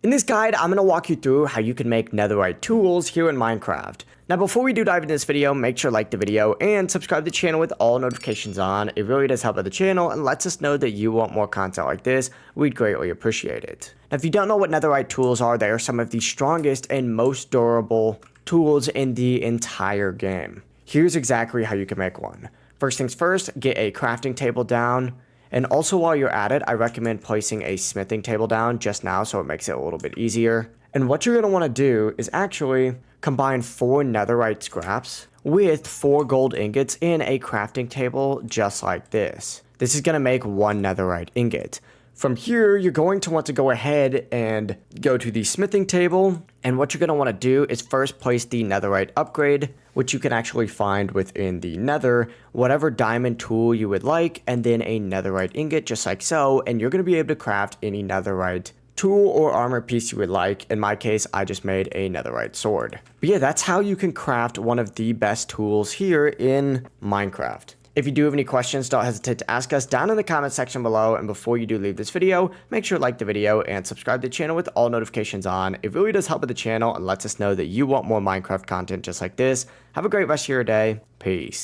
In this guide, I'm going to walk you through how you can make netherite tools here in Minecraft. Now before we do dive into this video, make sure to like the video and subscribe to the channel with all notifications on. It really does help out the channel and lets us know that you want more content like this. We'd greatly appreciate it. Now if you don't know what netherite tools are, they are some of the strongest and most durable tools in the entire game. Here's exactly how you can make one. First things first, get a crafting table down. And also while you're at it, I recommend placing a smithing table down just now so it makes it a little bit easier. And what you're going to want to do is actually combine 4 netherite scraps with 4 gold ingots in a crafting table just like this. This is going to make 1 netherite ingot. From here, you're going to want to go ahead and go to the smithing table. And what you're going to want to do is first place the netherite upgrade, which you can actually find within the nether, whatever diamond tool you would like, and then a netherite ingot just like so. And you're going to be able to craft any netherite tool or armor piece you would like. In my case, I just made a netherite sword. But yeah, that's how you can craft one of the best tools here in Minecraft. If you do have any questions, don't hesitate to ask us down in the comment section below. And before you do leave this video, make sure to like the video and subscribe to the channel with all notifications on. It really does help with the channel and lets us know that you want more Minecraft content just like this. Have a great rest of your day. Peace.